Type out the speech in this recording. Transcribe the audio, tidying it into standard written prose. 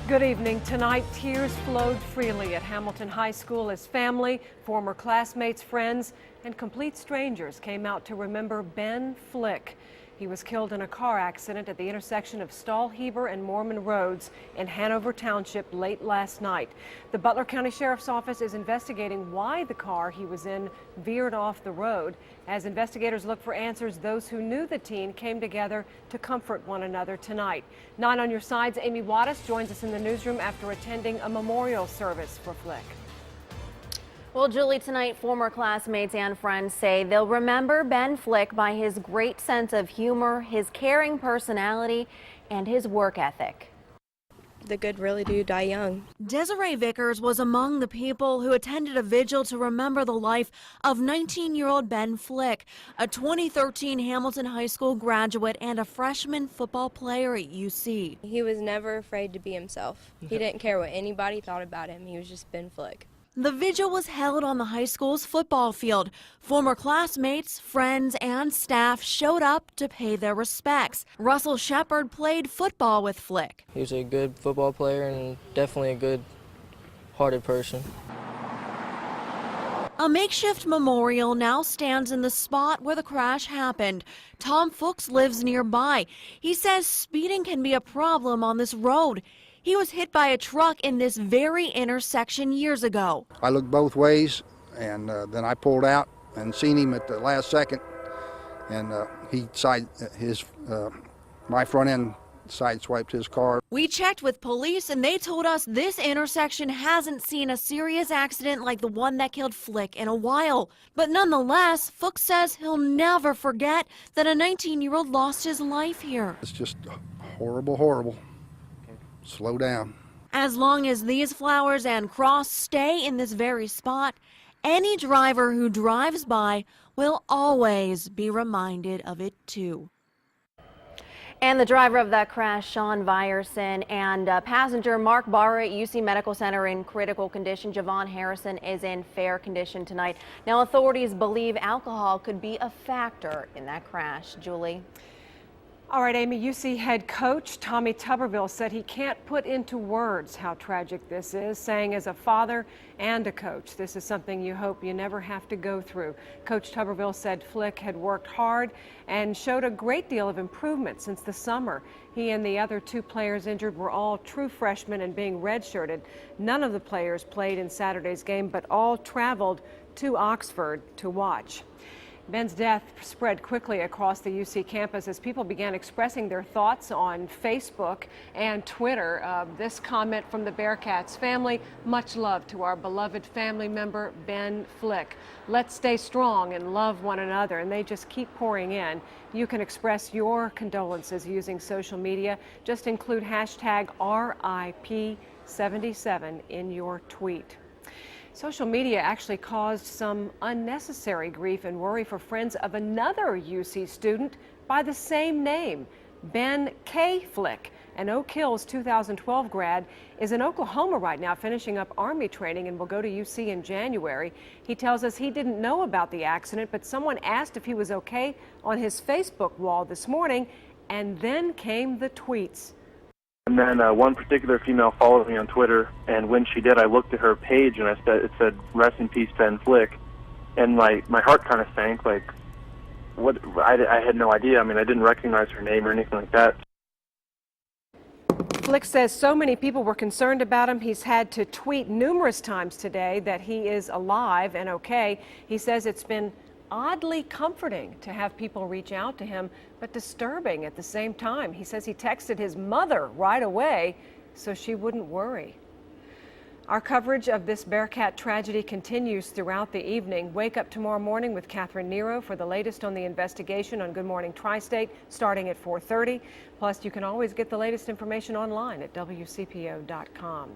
Good evening. Tonight, tears flowed freely at Hamilton High School as family, former classmates, friends, and complete strangers came out to remember Ben Flick. He was killed in a car accident at the intersection of Stahlheber and Mormon Roads in Hanover Township late last night. The Butler County Sheriff's Office is investigating why the car he was in veered off the road. As investigators look for answers, those who knew the teen came together to comfort one another tonight. 9 on your sides, Amy Wattis joins us in the newsroom after attending a memorial service for Flick. Well, Julie, tonight former classmates and friends say they'll remember Ben Flick by his great sense of humor, his caring personality, and his work ethic. The good really do die young. Desiree Vickers was among the people who attended a vigil to remember the life of 19-year-old Ben Flick, a 2013 Hamilton High School graduate and a freshman football player at UC. He was never afraid to be himself. He didn't care what anybody thought about him. He was just Ben Flick. The vigil was held on the high school's football field. Former classmates, friends, and staff showed up to pay their respects. Russell Shepard played football with Flick. He was a good football player and definitely a good-hearted person. A makeshift memorial now stands in the spot where the crash happened. Tom Fuchs lives nearby. He says speeding can be a problem on this road. He was hit by a truck in this very intersection years ago. I looked both ways, and then I pulled out and seen him at the last second, and my front end sideswiped his car. We checked with police, and they told us this intersection hasn't seen a serious accident like the one that killed Flick in a while. But nonetheless, Fuchs says he'll never forget that a 19-year-old lost his life here. It's just horrible, horrible. Slow down. As long as these flowers and cross stay in this very spot, any driver who drives by will always be reminded of it too. And the driver of that crash, Sean Vyerson, and passenger Mark Barra at UC Medical Center in critical condition. Javon Harrison is in fair condition tonight. Now, authorities believe alcohol could be a factor in that crash. Julie. All right, Amy, UC head coach Tommy Tuberville said he can't put into words how tragic this is, saying as a father and a coach, this is something you hope you never have to go through. Coach Tuberville said Flick had worked hard and showed a great deal of improvement since the summer. He and the other 2 players injured were all true freshmen and being redshirted. None of the players played in Saturday's game, but all traveled to Oxford to watch. Ben's death spread quickly across the UC campus as people began expressing their thoughts on Facebook and Twitter. This comment from the Bearcats family: much love to our beloved family member, Ben Flick. Let's stay strong and love one another. And they just keep pouring in. You can express your condolences using social media. Just include hashtag RIP77 in your tweet. Social media actually caused some unnecessary grief and worry for friends of another UC student by the same name, Ben K. Flick. An Oak Hills 2012 grad is in Oklahoma right now finishing up Army training and will go to UC in January. He tells us he didn't know about the accident, but someone asked if he was okay on his Facebook wall this morning, and then came the tweets. And then one particular female followed me on Twitter, and when she did, I looked at her page, and it said, "Rest in peace, Ben Flick," and my heart kind of sank. Like, what? I had no idea. I mean, I didn't recognize her name or anything like that. Flick says so many people were concerned about him. He's had to tweet numerous times today that he is alive and okay. He says it's been oddly comforting to have people reach out to him, but disturbing at the same time. He says he texted his mother right away so she wouldn't worry. Our coverage of this Bearcat tragedy continues throughout the evening. Wake up tomorrow morning with Catherine Nero for the latest on the investigation on Good Morning Tri-State starting at 4:30. Plus, you can always get the latest information online at WCPO.com.